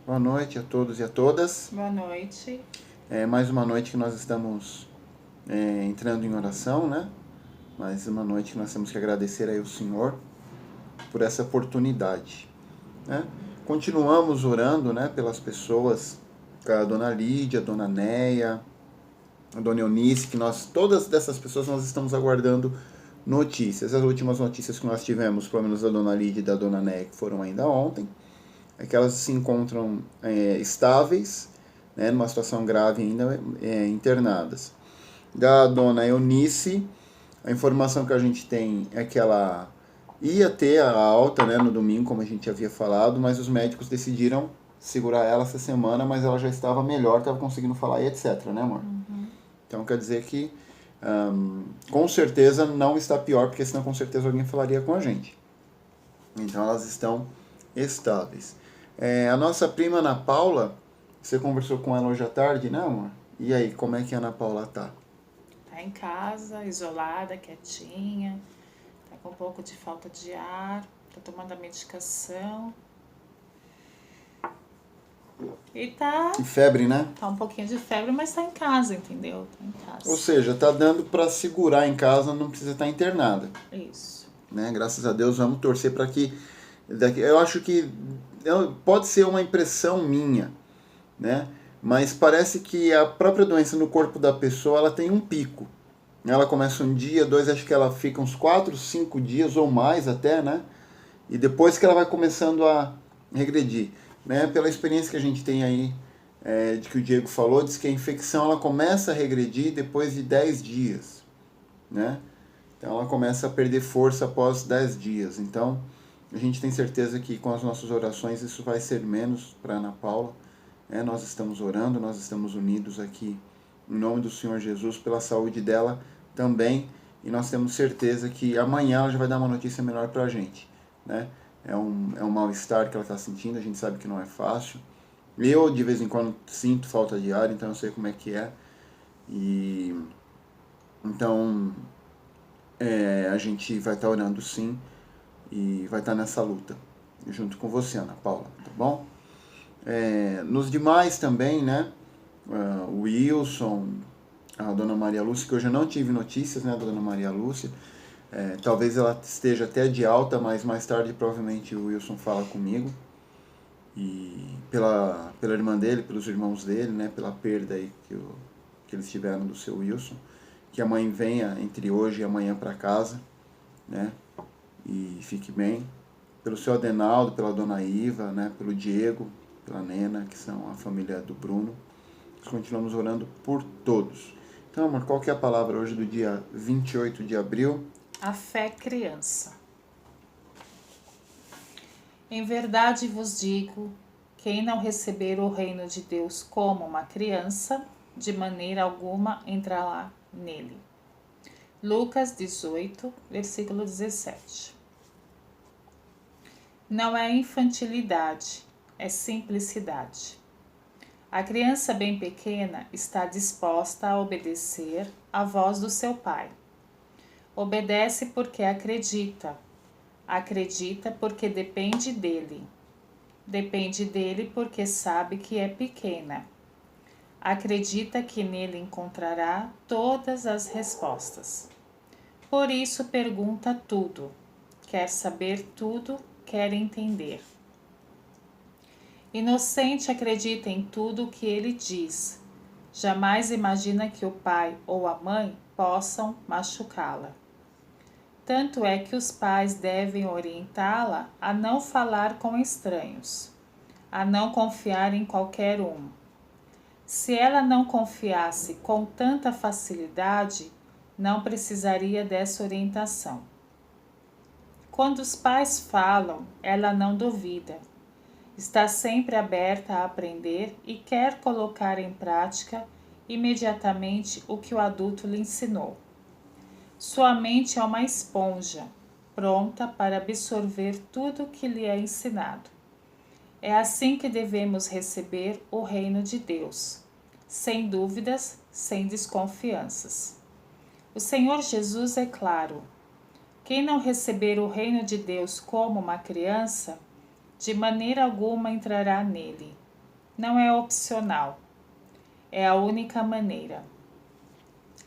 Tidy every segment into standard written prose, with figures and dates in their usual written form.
Boa noite a todos e a todas. Boa noite. É mais uma noite que nós estamos entrando em oração, né? Mais uma noite que nós temos que agradecer aí ao Senhor por essa oportunidade, né? Continuamos orando, né, pelas pessoas, a Dona Lídia, a Dona Neia, a Dona Eunice, que todas dessas pessoas nós estamos aguardando notícias. As últimas notícias que nós tivemos, pelo menos da Dona Lídia e da Dona Neia, que foram ainda ontem, é que elas se encontram estáveis, né, numa situação grave ainda, internadas. Da Dona Eunice, a informação que a gente tem é que ela ia ter a alta, né, no domingo, como a gente havia falado, mas os médicos decidiram segurar ela essa semana, mas ela já estava melhor, estava conseguindo falar e etc, né, amor? Então quer dizer que com certeza não está pior, porque senão com certeza alguém falaria com a gente. Então elas estão estáveis. A nossa prima Ana Paula, você conversou com ela hoje à tarde, né, amor? E aí, como é que a Ana Paula tá? Tá em casa, isolada, quietinha, tá com um pouco de falta de ar, tá tomando a medicação. E E febre, né? tá um pouquinho de febre, mas tá em casa, entendeu? Tá em Ou casa. seja, tá dando para segurar em casa, não precisa estar internada, Isso. né? Graças a Deus, vamos torcer para que eu acho que pode ser uma impressão minha, né? Mas parece que a própria doença no corpo da pessoa, ela tem um pico. Ela começa um dia, dois, acho que ela fica uns 4, 5 dias ou mais até, né? E depois que ela vai começando a regredir, né? Pela experiência que a gente tem aí, de que o Diego falou, diz que a infecção ela começa a regredir depois de 10 dias, né? Então ela começa a perder força após 10 dias. Então a gente tem certeza que com as nossas orações isso vai ser menos para Ana Paula. Nós estamos orando, nós estamos unidos aqui em nome do Senhor Jesus pela saúde dela também. E nós temos certeza que amanhã ela já vai dar uma notícia melhor para a gente, né? É um mal-estar que ela está sentindo, a gente sabe que não é fácil. Eu, de vez em quando, sinto falta de ar, então eu sei como é que é. E então a gente vai estar orando sim e vai estar nessa luta junto com você, Ana Paula, tá bom? Nos demais também, né? O Wilson, a Dona Maria Lúcia, que hoje eu não tive notícias, né, da Dona Maria Lúcia. Talvez ela esteja até de alta, mas mais tarde provavelmente o Wilson fala comigo. E pela irmã dele, pelos irmãos dele, né, pela perda aí que eles tiveram do seu Wilson. Que a mãe venha entre hoje e amanhã para casa, né, e fique bem. Pelo seu Adenaldo, pela Dona Iva, né, pelo Diego, pela Nena, que são a família do Bruno. Nós continuamos orando por todos. Então, amor, qual que é a palavra hoje do dia 28 de abril? A fé criança. Em verdade vos digo, quem não receber o reino de Deus como uma criança, de maneira alguma entrará nele. Lucas 18, versículo 17. Não é infantilidade, é simplicidade. A criança bem pequena está disposta a obedecer à voz do seu pai. Obedece porque acredita. Acredita porque depende dele. Depende dele porque sabe que é pequena. Acredita que nele encontrará todas as respostas. Por isso pergunta tudo. Quer saber tudo, quer entender. Inocente acredita em tudo o que ele diz. Jamais imagina que o pai ou a mãe possam machucá-la. Tanto é que os pais devem orientá-la a não falar com estranhos, a não confiar em qualquer um. Se ela não confiasse com tanta facilidade, não precisaria dessa orientação. Quando os pais falam, ela não duvida. Está sempre aberta a aprender e quer colocar em prática imediatamente o que o adulto lhe ensinou. Sua mente é uma esponja, pronta para absorver tudo o que lhe é ensinado. É assim que devemos receber o reino de Deus, sem dúvidas, sem desconfianças. O Senhor Jesus é claro. Quem não receber o reino de Deus como uma criança, de maneira alguma entrará nele. Não é opcional. É a única maneira.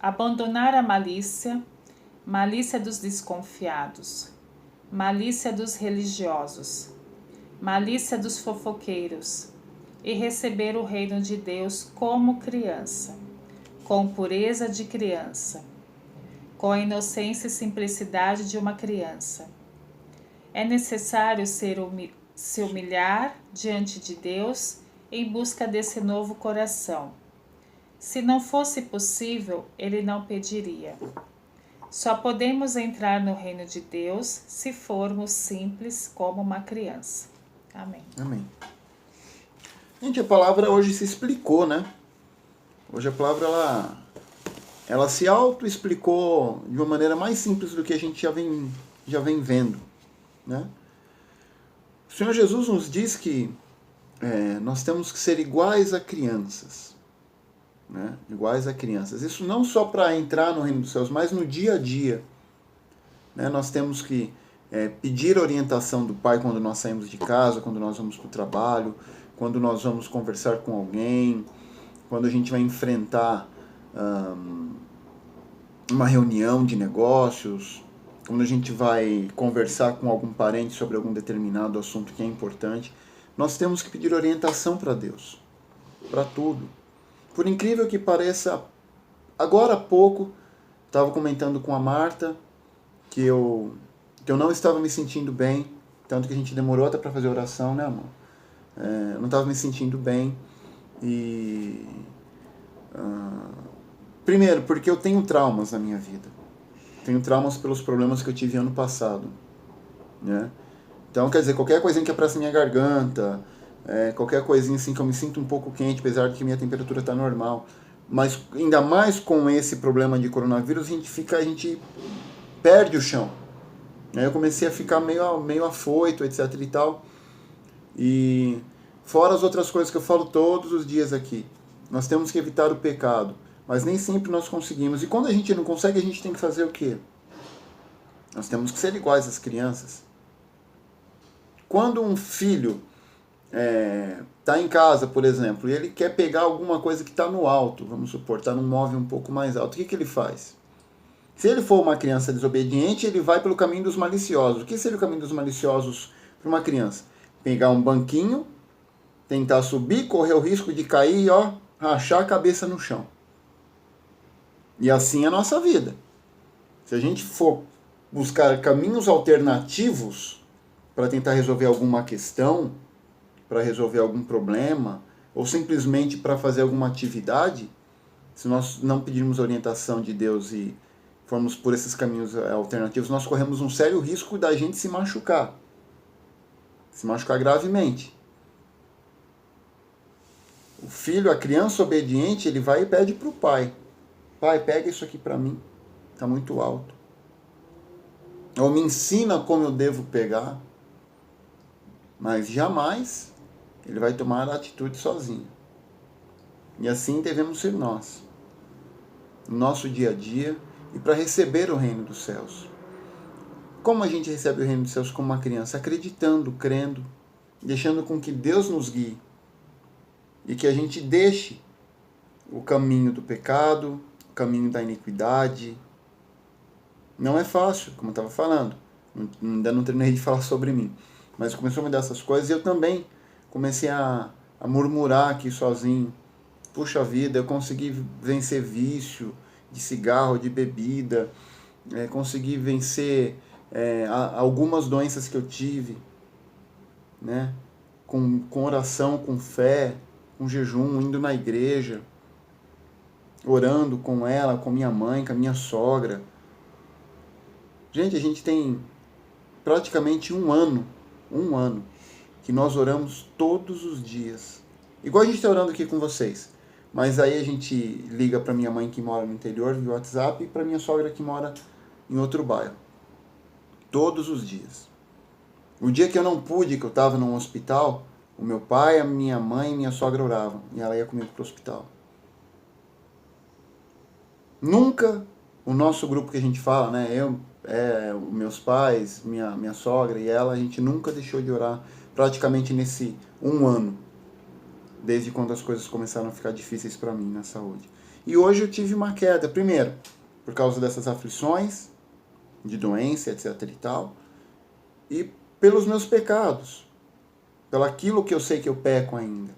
Abandonar a malícia, malícia dos desconfiados, malícia dos religiosos, malícia dos fofoqueiros, e receber o reino de Deus como criança, com pureza de criança, com a inocência e simplicidade de uma criança. É necessário se humilhar diante de Deus em busca desse novo coração. Se não fosse possível, ele não pediria. Só podemos entrar no reino de Deus se formos simples como uma criança. Amém. Amém. Gente, a palavra hoje se explicou, né? Hoje a palavra, ela se auto-explicou de uma maneira mais simples do que a gente já vem vendo, né? O Senhor Jesus nos diz que nós temos que ser iguais a crianças, né? Iguais a crianças. Isso não só para entrar no reino dos céus, mas no dia a dia, né? Nós temos que pedir orientação do Pai quando nós saímos de casa, quando nós vamos para o trabalho, quando nós vamos conversar com alguém, quando a gente vai enfrentar uma reunião de negócios, quando a gente vai conversar com algum parente sobre algum determinado assunto que é importante, nós temos que pedir orientação para Deus, para tudo. Por incrível que pareça, agora há pouco, estava comentando com a Marta que eu não estava me sentindo bem, tanto que a gente demorou até para fazer oração, né, amor? Eu não estava me sentindo bem e... primeiro, porque eu tenho traumas na minha vida. Tenho traumas pelos problemas que eu tive ano passado, né? Então, quer dizer, qualquer coisinha que apressa minha garganta, qualquer coisinha assim que eu me sinto um pouco quente, apesar de que minha temperatura está normal. Mas ainda mais com esse problema de coronavírus, a gente perde o chão. Aí eu comecei a ficar meio afoito, etc e tal. E fora as outras coisas que eu falo todos os dias aqui. Nós temos que evitar o pecado. Mas nem sempre nós conseguimos. E quando a gente não consegue, a gente tem que fazer o quê? Nós temos que ser iguais às crianças. Quando um filho está em casa, por exemplo, e ele quer pegar alguma coisa que está no alto, vamos supor, está num móvel um pouco mais alto, o que ele faz? Se ele for uma criança desobediente, ele vai pelo caminho dos maliciosos. O que seria o caminho dos maliciosos para uma criança? Pegar um banquinho, tentar subir, correr o risco de cair e rachar a cabeça no chão. E assim é a nossa vida. Se a gente for buscar caminhos alternativos para tentar resolver alguma questão, para resolver algum problema, ou simplesmente para fazer alguma atividade, se nós não pedirmos orientação de Deus e formos por esses caminhos alternativos, nós corremos um sério risco da gente se machucar gravemente. O filho, a criança obediente, ele vai e pede para o pai: pai, pega isso aqui para mim, está muito alto. Ou me ensina como eu devo pegar. Mas jamais ele vai tomar a atitude sozinho. E assim devemos ser nós, no nosso dia a dia, e para receber o reino dos céus. Como a gente recebe o reino dos céus como uma criança? Acreditando, crendo, deixando com que Deus nos guie. E que a gente deixe o caminho do pecado, o caminho da iniquidade. Não é fácil, como eu estava falando. Ainda não terminei de falar sobre mim. Mas começou a me dar essas coisas e eu também comecei a murmurar aqui sozinho. Puxa vida, eu consegui vencer vício de cigarro, de bebida. Consegui vencer algumas doenças que eu tive, né? Com oração, com fé, com jejum, indo na igreja, orando com ela, com minha mãe, com a minha sogra. Gente, a gente tem praticamente um ano que nós oramos todos os dias. Igual a gente está orando aqui com vocês. Mas aí a gente liga para minha mãe que mora no interior via WhatsApp e para minha sogra que mora em outro bairro. Todos os dias. O dia que eu não pude, que eu estava num hospital, o meu pai, a minha mãe e minha sogra oravam. E ela ia comigo para o hospital. Nunca o nosso grupo que a gente fala, né? Meus pais, minha sogra e ela, a gente nunca deixou de orar praticamente nesse um ano. desde quando as coisas começaram a ficar difíceis para mim na saúde. E hoje eu tive uma queda, primeiro, por causa dessas aflições, de doença, etc e tal, e pelos meus pecados, pelo aquilo que eu sei que eu peco ainda,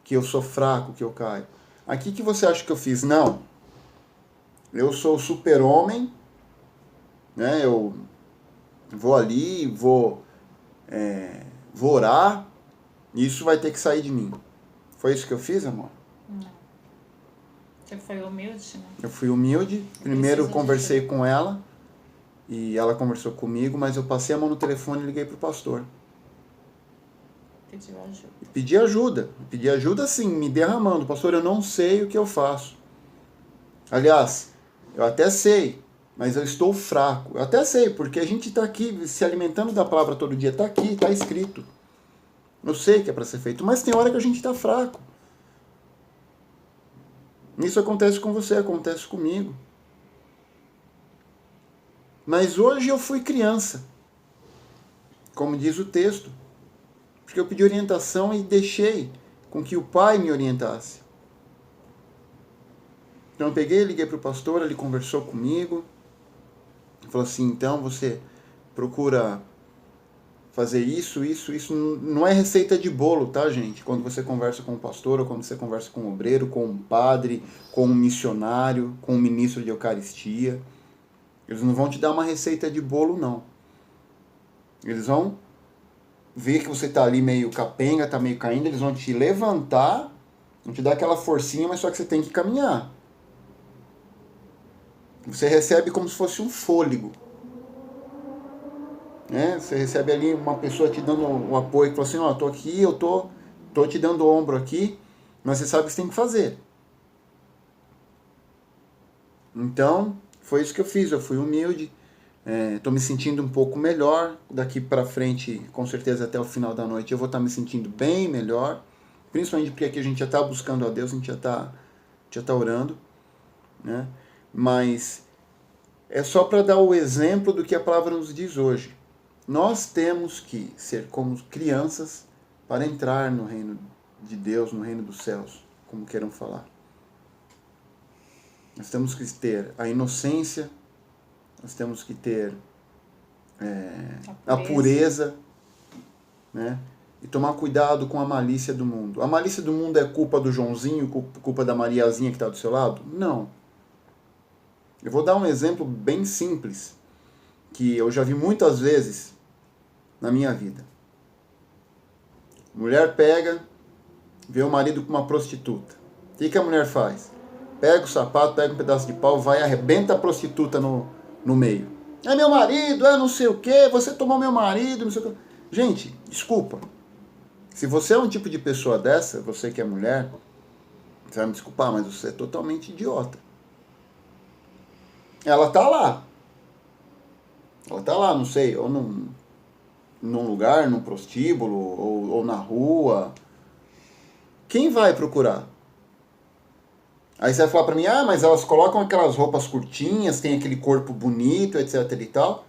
que eu sou fraco, que eu caio. Aqui que você acha que eu fiz? Não. Eu sou o super-homem, né? Eu vou ali, vou orar, e isso vai ter que sair de mim. Foi isso que eu fiz, amor? Não. Você foi humilde, né? Eu fui humilde. Primeiro conversei com ela, e ela conversou comigo, mas eu passei a mão no telefone e liguei pro pastor. Pediu ajuda. Pedi ajuda. Pedi ajuda, sim, me derramando. Pastor, eu não sei o que eu faço. Aliás, eu até sei, mas eu estou fraco. Eu até sei, porque a gente está aqui se alimentando da palavra todo dia. Está aqui, está escrito. Eu sei que é para ser feito, mas tem hora que a gente está fraco. Isso acontece com você, acontece comigo. Mas hoje eu fui criança, como diz o texto. Porque eu pedi orientação e deixei com que o pai me orientasse. Então eu peguei, liguei para o pastor, ele conversou comigo. Falou assim, então você procura fazer isso. Não é receita de bolo, tá, gente? Quando você conversa com o pastor, ou quando você conversa com o obreiro, com um padre, com um missionário, com um ministro de Eucaristia. Eles não vão te dar uma receita de bolo, não. Eles vão ver que você tá ali meio capenga, tá meio caindo, eles vão te levantar, vão te dar aquela forcinha, mas só que você tem que caminhar. Você recebe como se fosse um fôlego. Né? Você recebe ali uma pessoa te dando um apoio, que fala assim, ó, tô aqui, eu tô te dando o ombro aqui, mas você sabe o que você tem que fazer. Então, foi isso que eu fiz, eu fui humilde, tô me sentindo um pouco melhor, daqui pra frente, com certeza até o final da noite, eu vou estar me sentindo bem melhor, principalmente porque aqui a gente já está buscando a Deus, a gente já tá orando, né? Mas é só para dar o exemplo do que a palavra nos diz hoje. Nós temos que ser como crianças para entrar no reino de Deus, no reino dos céus, como queiram falar. Nós temos que ter a inocência, nós temos que ter a pureza, né? E tomar cuidado com a malícia do mundo. A malícia do mundo é culpa do Joãozinho, culpa da Mariazinha que está do seu lado? Não. Eu vou dar um exemplo bem simples, que eu já vi muitas vezes na minha vida. Mulher pega, vê o marido com uma prostituta. O que a mulher faz? Pega o sapato, pega um pedaço de pau, vai e arrebenta a prostituta no meio. É meu marido, é não sei o que, você tomou meu marido, não sei o que. Gente, desculpa. Se você é um tipo de pessoa dessa, você que é mulher, você vai me desculpar, mas você é totalmente idiota. Ela tá lá. Ela tá lá, não sei, ou num lugar, num prostíbulo, ou na rua. Quem vai procurar? Aí você vai falar pra mim, mas elas colocam aquelas roupas curtinhas, tem aquele corpo bonito, etc e tal.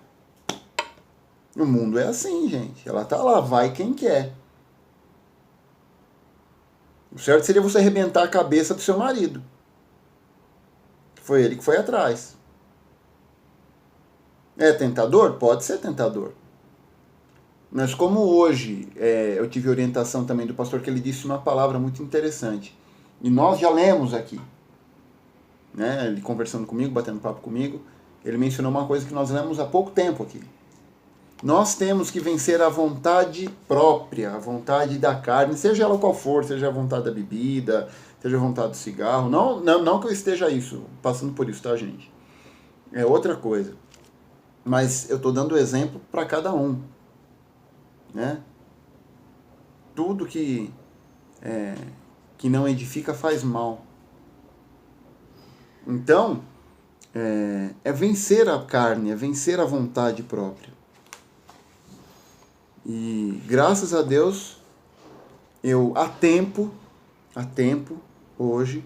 O mundo é assim, gente. Ela tá lá, vai quem quer. O certo seria você arrebentar a cabeça do seu marido. Foi ele que foi atrás. É tentador? Pode ser tentador. Mas como hoje eu tive orientação também do pastor, que ele disse uma palavra muito interessante. E nós já lemos aqui. Né? Ele conversando comigo, batendo papo comigo, ele mencionou uma coisa que nós lemos há pouco tempo aqui. Nós temos que vencer a vontade própria, a vontade da carne, seja ela qual for, seja a vontade da bebida, seja a vontade do cigarro. Não que eu esteja passando por isso, tá, gente? É outra coisa. Mas eu estou dando exemplo para cada um. Né? Tudo que não edifica faz mal. Então, é vencer a carne, é vencer a vontade própria. E graças a Deus, eu há tempo, hoje,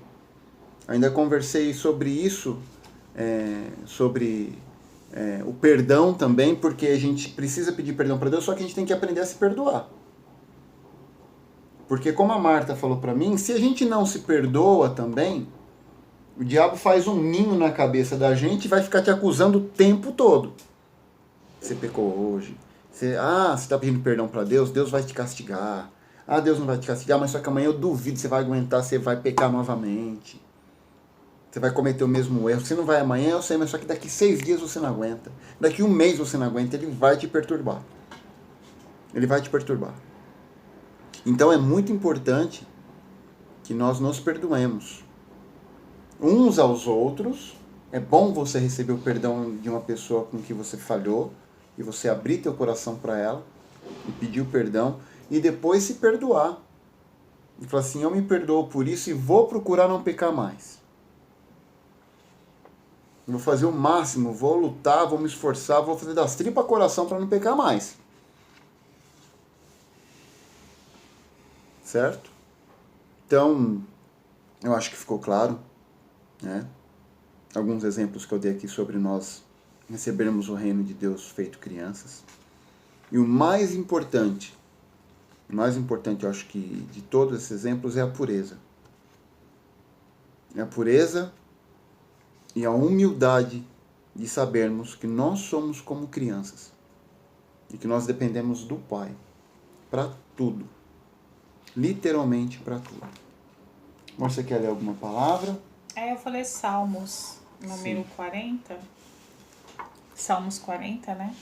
ainda conversei sobre isso, sobre o perdão também, porque a gente precisa pedir perdão para Deus, só que a gente tem que aprender a se perdoar. Porque como a Marta falou para mim, se a gente não se perdoa também, o diabo faz um ninho na cabeça da gente e vai ficar te acusando o tempo todo. Você pecou hoje. Você está pedindo perdão para Deus, Deus vai te castigar. Deus não vai te castigar, mas só que amanhã eu duvido que você vai aguentar, você vai pecar novamente. Você vai cometer o mesmo erro. Você não vai amanhã, eu sei, mas só que daqui 6 dias você não aguenta. Daqui 1 mês você não aguenta, ele vai te perturbar. Ele vai te perturbar. Então é muito importante que nós nos perdoemos uns aos outros. É bom você receber o perdão de uma pessoa com que você falhou e você abrir teu coração para ela e pedir o perdão e depois se perdoar. E falar assim, eu me perdoo por isso e vou procurar não pecar mais. Vou fazer o máximo, vou lutar, vou me esforçar, vou fazer das tripas coração para não pecar mais. Certo? Então, eu acho que ficou claro, né? Alguns exemplos que eu dei aqui sobre nós recebermos o reino de Deus feito crianças. E o mais importante eu acho que de todos esses exemplos é a pureza. É a pureza e a humildade de sabermos que nós somos como crianças e que nós dependemos do Pai para tudo, literalmente para tudo. Você quer ler alguma palavra? Eu falei Salmos, número 40, Salmos 40, né?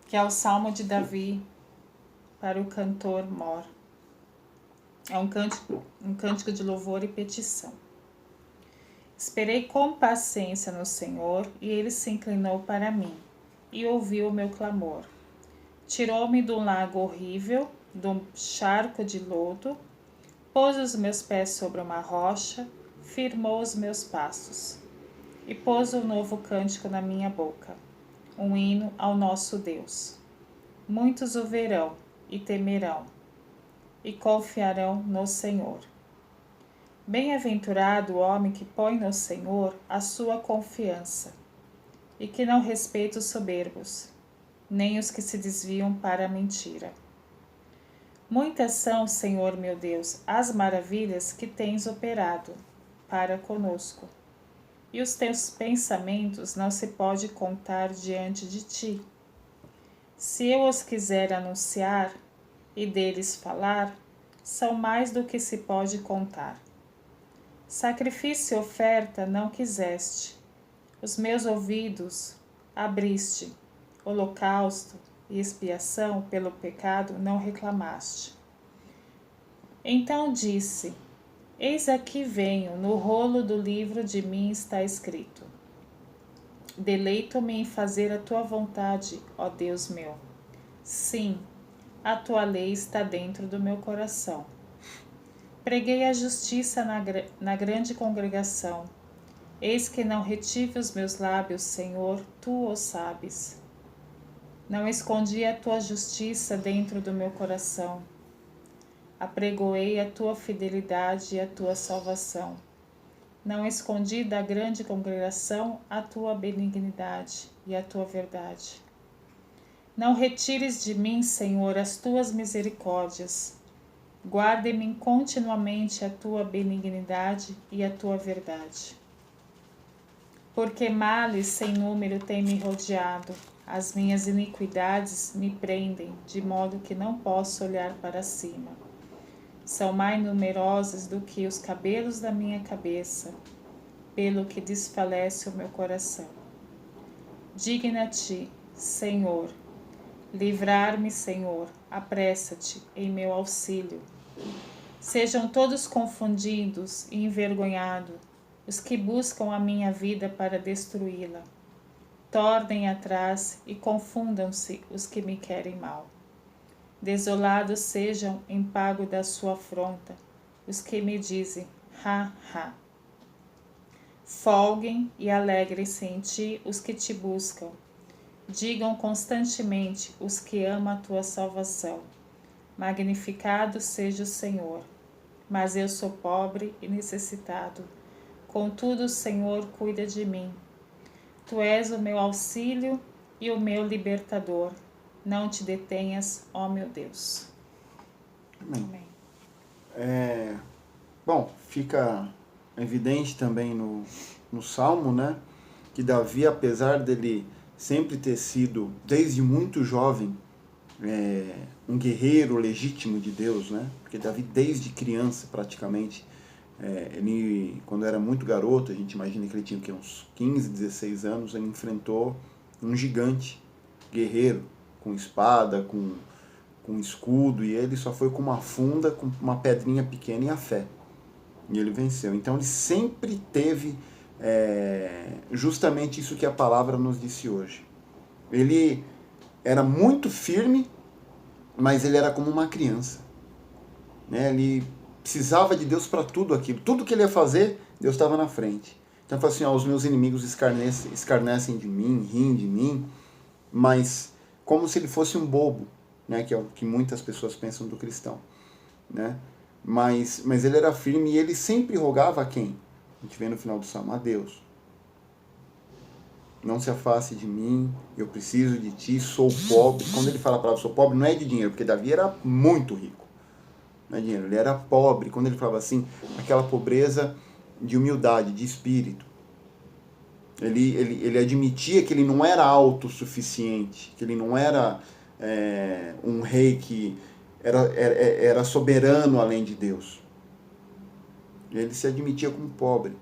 Que é o Salmo de Davi para o cantor Mor. É um cântico de louvor e petição. Esperei com paciência no Senhor, e ele se inclinou para mim, e ouviu o meu clamor. Tirou-me de um lago horrível, de um charco de lodo, pôs os meus pés sobre uma rocha, firmou os meus passos, e pôs um novo cântico na minha boca, um hino ao nosso Deus. Muitos o verão e temerão, e confiarão no Senhor. Bem-aventurado o homem que põe no Senhor a sua confiança, e que não respeita os soberbos, nem os que se desviam para a mentira. Muitas são, Senhor meu Deus, as maravilhas que tens operado para conosco, e os teus pensamentos não se pode contar diante de ti. Se eu os quiser anunciar e deles falar, são mais do que se pode contar. Sacrifício e oferta não quiseste, os meus ouvidos abriste, holocausto e expiação pelo pecado não reclamaste. Então disse, eis aqui venho, no rolo do livro de mim está escrito. Deleito-me em fazer a tua vontade, ó Deus meu. Sim, a tua lei está dentro do meu coração. Preguei a justiça na grande congregação. Eis que não retive os meus lábios, Senhor, tu o sabes. Não escondi a tua justiça dentro do meu coração. Apregoei a tua fidelidade e a tua salvação. Não escondi da grande congregação a tua benignidade e a tua verdade. Não retires de mim, Senhor, as tuas misericórdias. Guarde-me continuamente a tua benignidade e a tua verdade. Porque males sem número têm me rodeado, as minhas iniquidades me prendem, de modo que não posso olhar para cima. São mais numerosas do que os cabelos da minha cabeça, pelo que desfalece o meu coração. Digna-te, Senhor, livrar-me, Senhor, apressa-te em meu auxílio. Sejam todos confundidos e envergonhados os que buscam a minha vida para destruí-la. Tornem atrás e confundam-se os que me querem mal. Desolados sejam em pago da sua afronta os que me dizem, ha, ha. Folguem e alegrem-se em ti os que te buscam. Digam constantemente os que amam a tua salvação. Magnificado seja o Senhor. Mas eu sou pobre e necessitado. Contudo, o Senhor cuida de mim. Tu és o meu auxílio e o meu libertador. Não te detenhas, ó meu Deus. Amém. Bom, fica evidente também no Salmo, né, que Davi, apesar dele sempre ter sido, desde muito jovem, um guerreiro legítimo de Deus, né, porque Davi, desde criança, praticamente, ele, quando era muito garoto, a gente imagina que ele tinha uns 15, 16 anos, ele enfrentou um gigante guerreiro, com espada, com escudo, e ele só foi com uma funda, com uma pedrinha pequena e a fé. E ele venceu. Então ele sempre teve justamente isso que a palavra nos disse hoje. Ele era muito firme, mas ele era como uma criança. Né? Ele precisava de Deus para tudo aquilo. Tudo que ele ia fazer, Deus estava na frente. Então ele falou assim, os meus inimigos escarnecem de mim, riem de mim, mas como se ele fosse um bobo, né? Que é o que muitas pessoas pensam do cristão. Né? Mas ele era firme e ele sempre rogava a quem? A gente vê no final do Salmo, a Deus. Não se afaste de mim, eu preciso de ti, sou pobre. Quando ele fala a palavra sou pobre, não é de dinheiro, porque Davi era muito rico. Não é dinheiro, ele era pobre. Quando ele falava assim, aquela pobreza de humildade, de espírito. Ele admitia que ele não era autossuficiente, que ele não era um rei que era soberano além de Deus. Ele se admitia como pobre,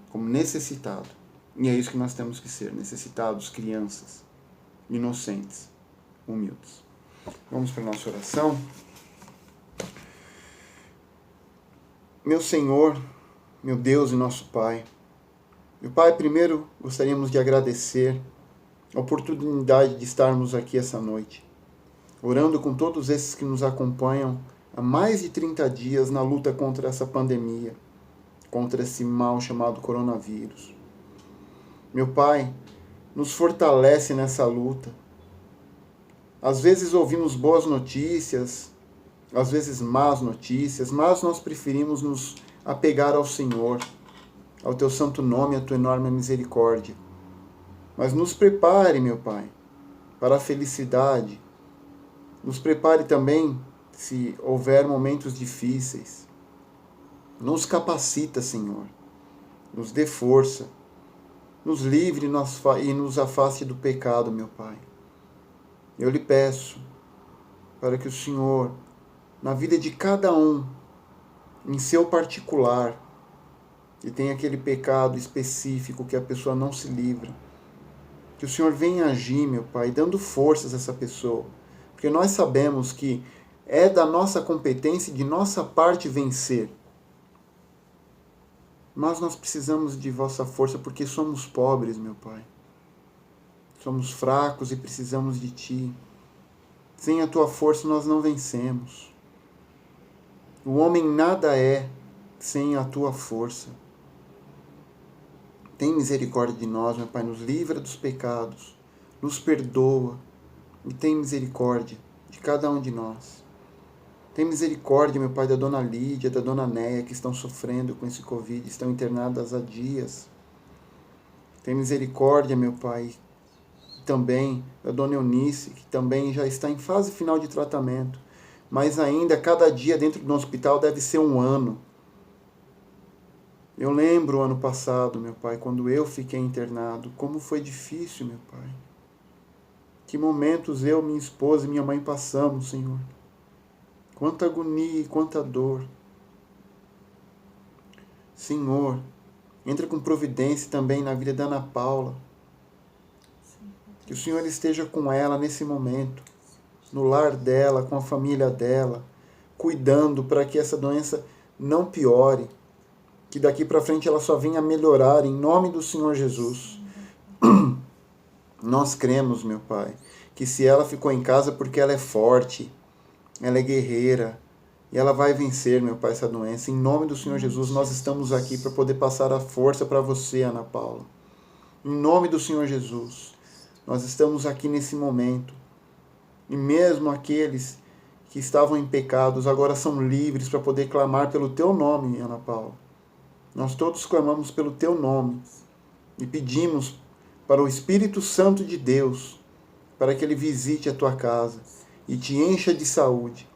como necessitado. E é isso que nós temos que ser, necessitados, crianças, inocentes, humildes. Vamos para a nossa oração. Meu Senhor, meu Deus e nosso Pai, meu Pai, primeiro gostaríamos de agradecer a oportunidade de estarmos aqui essa noite, orando com todos esses que nos acompanham há mais de 30 dias na luta contra essa pandemia, contra esse mal chamado coronavírus. Meu Pai, nos fortalece nessa luta. Às vezes ouvimos boas notícias, às vezes más notícias, mas nós preferimos nos apegar ao Senhor, ao Teu santo nome e à Tua enorme misericórdia. Mas nos prepare, meu Pai, para a felicidade. Nos prepare também se houver momentos difíceis. Nos capacita, Senhor. Nos dê força. Nos livre e nos afaste do pecado, meu Pai. Eu lhe peço para que o Senhor, na vida de cada um, em seu particular, que tem aquele pecado específico que a pessoa não se livra, que o Senhor venha agir, meu Pai, dando forças a essa pessoa. Porque nós sabemos que é da nossa competência e de nossa parte vencer. Mas nós precisamos de vossa força porque somos pobres, meu Pai. Somos fracos e precisamos de Ti. Sem a Tua força nós não vencemos. O homem nada é sem a Tua força. Tem misericórdia de nós, meu Pai. Nos livra dos pecados. Nos perdoa. E tem misericórdia de cada um de nós. Tem misericórdia, meu Pai, da Dona Lídia, da Dona Néia, que estão sofrendo com esse Covid, estão internadas há dias. Tem misericórdia, meu Pai, também da Dona Eunice, que também já está em fase final de tratamento. Mas ainda, cada dia dentro do hospital deve ser um ano. Eu lembro o ano passado, meu Pai, quando eu fiquei internado, como foi difícil, meu Pai. Que momentos eu, minha esposa e minha mãe passamos, Senhor. Quanta agonia e quanta dor. Senhor, entra com providência também na vida da Ana Paula. Que o Senhor esteja com ela nesse momento, no lar dela, com a família dela, cuidando para que essa doença não piore, que daqui para frente ela só venha melhorar, em nome do Senhor Jesus. Nós cremos, meu Pai, que se ela ficou em casa porque ela é forte, ela é guerreira, e ela vai vencer, meu Pai, essa doença. Em nome do Senhor Jesus, nós estamos aqui para poder passar a força para você, Ana Paula. Em nome do Senhor Jesus, nós estamos aqui nesse momento. E mesmo aqueles que estavam em pecados, agora são livres para poder clamar pelo Teu nome, Ana Paula. Nós todos clamamos pelo Teu nome e pedimos para o Espírito Santo de Deus, para que Ele visite a tua casa e te encha de saúde.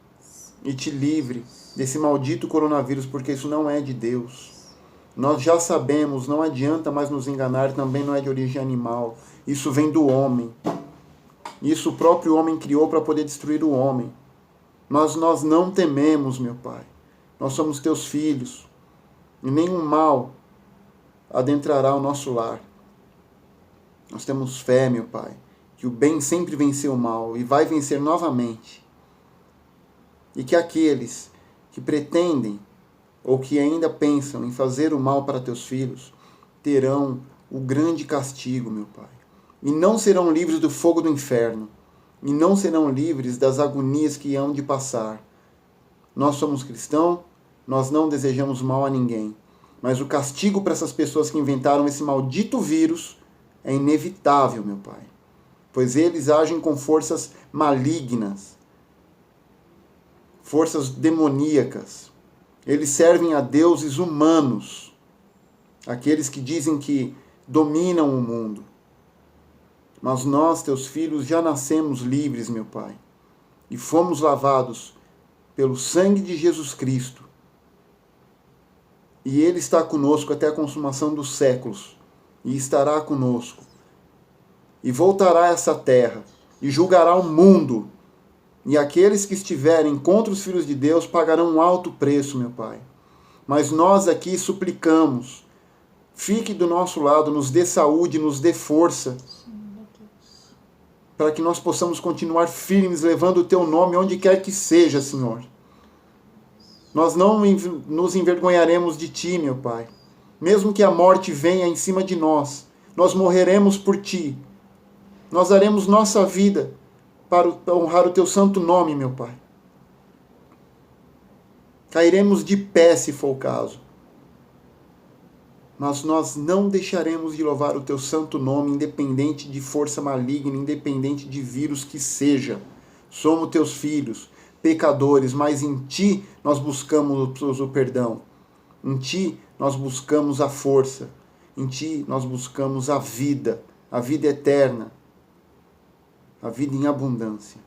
e te livre desse maldito coronavírus, porque isso não é de Deus. Nós já sabemos, não adianta mais nos enganar, também não é de origem animal. Isso vem do homem. Isso o próprio homem criou para poder destruir o homem. Mas nós não tememos, meu Pai. Nós somos teus filhos. E nenhum mal adentrará o nosso lar. Nós temos fé, meu Pai, que o bem sempre venceu o mal e vai vencer novamente. E que aqueles que pretendem ou que ainda pensam em fazer o mal para teus filhos terão o grande castigo, meu Pai. E não serão livres do fogo do inferno. E não serão livres das agonias que hão de passar. Nós somos cristãos, nós não desejamos mal a ninguém. Mas o castigo para essas pessoas que inventaram esse maldito vírus é inevitável, meu Pai. Pois eles agem com forças malignas, forças demoníacas. Eles servem a deuses humanos, aqueles que dizem que dominam o mundo. Mas nós, teus filhos, já nascemos livres, meu Pai, e fomos lavados pelo sangue de Jesus Cristo. E Ele está conosco até a consumação dos séculos, e estará conosco. E voltará a essa terra, e julgará o mundo. E aqueles que estiverem contra os filhos de Deus pagarão um alto preço, meu Pai. Mas nós aqui suplicamos, fique do nosso lado, nos dê saúde, nos dê força, para que nós possamos continuar firmes, levando o Teu nome onde quer que seja, Senhor. Nós não nos envergonharemos de Ti, meu Pai. Mesmo que a morte venha em cima de nós, nós morreremos por Ti. Nós daremos nossa vida para honrar o Teu santo nome, meu Pai. Cairemos de pé, se for o caso. Mas nós não deixaremos de louvar o Teu santo nome, independente de força maligna, independente de vírus que seja. Somos Teus filhos, pecadores, mas em Ti nós buscamos o perdão. Em Ti nós buscamos a força. Em Ti nós buscamos a vida eterna, a vida em abundância.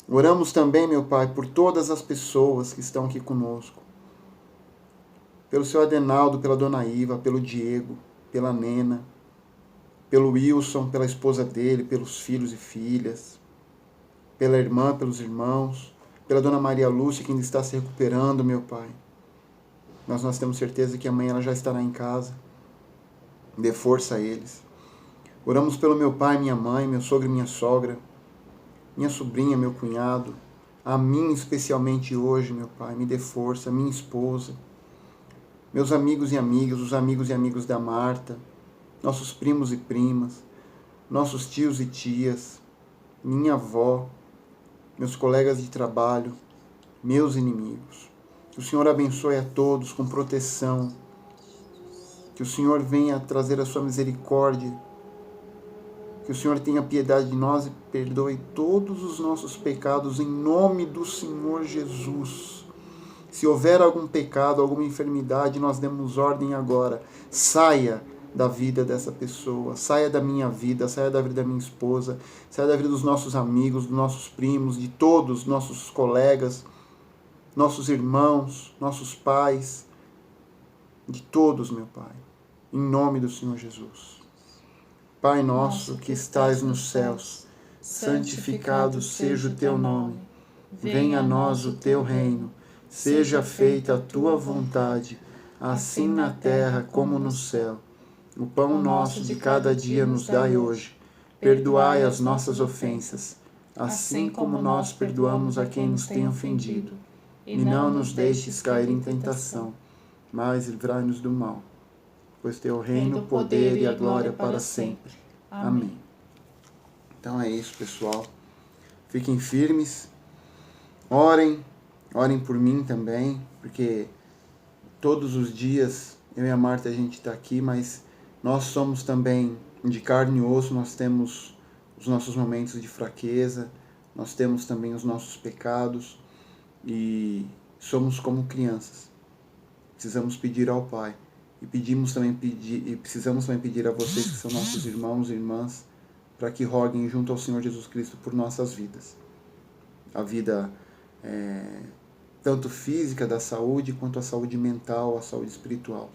Oramos também, meu Pai, por todas as pessoas que estão aqui conosco. Pelo seu Adenaldo, pela Dona Iva, pelo Diego, pela Nena, pelo Wilson, pela esposa dele, pelos filhos e filhas, pela irmã, pelos irmãos, pela Dona Maria Lúcia, que ainda está se recuperando, meu Pai. Mas nós temos certeza que amanhã ela já estará em casa. Dê força a eles. Oramos pelo meu pai, minha mãe, meu sogro e minha sogra, minha sobrinha, meu cunhado, a mim especialmente hoje, meu Pai, me dê força, minha esposa, meus amigos e amigas, os amigos e amigos da Marta, nossos primos e primas, nossos tios e tias, minha avó, meus colegas de trabalho, meus inimigos. Que o Senhor abençoe a todos com proteção, que o Senhor venha trazer a sua misericórdia, que o Senhor tenha piedade de nós e perdoe todos os nossos pecados em nome do Senhor Jesus. Se houver algum pecado, alguma enfermidade, nós demos ordem agora. Saia da vida dessa pessoa, saia da minha vida, saia da vida da minha esposa, saia da vida dos nossos amigos, dos nossos primos, de todos, nossos colegas, nossos irmãos, nossos pais, de todos, meu Pai, em nome do Senhor Jesus. Pai nosso que estais nos céus, santificado seja o teu nome. Venha a nós o teu reino. Seja feita a tua vontade, assim na terra como no céu. O pão nosso de cada dia nos dai hoje. Perdoai as nossas ofensas, assim como nós perdoamos a quem nos tem ofendido. E não nos deixes cair em tentação, mas livrai-nos do mal. Pois teu reino, o poder e a glória para sempre. Amém. Então é isso, pessoal. Fiquem firmes. Orem por mim também, porque todos os dias eu e a Marta a gente está aqui, mas nós somos também de carne e osso, nós temos os nossos momentos de fraqueza, nós temos também os nossos pecados e somos como crianças. Precisamos pedir ao Pai. E precisamos também pedir a vocês que são nossos irmãos e irmãs para que roguem junto ao Senhor Jesus Cristo por nossas vidas. A vida tanto física da saúde, quanto a saúde mental, a saúde espiritual.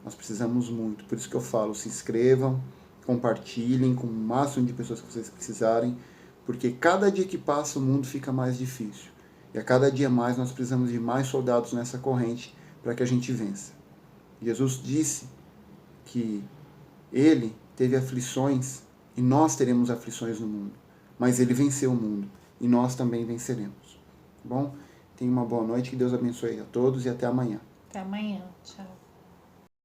Nós precisamos muito. Por isso que eu falo, se inscrevam, compartilhem com o máximo de pessoas que vocês precisarem, porque cada dia que passa o mundo fica mais difícil. E a cada dia mais nós precisamos de mais soldados nessa corrente para que a gente vença. Jesus disse que ele teve aflições e nós teremos aflições no mundo, mas ele venceu o mundo e nós também venceremos. Tá bom? Tenha uma boa noite, que Deus abençoe a todos e até amanhã. Até amanhã. Tchau.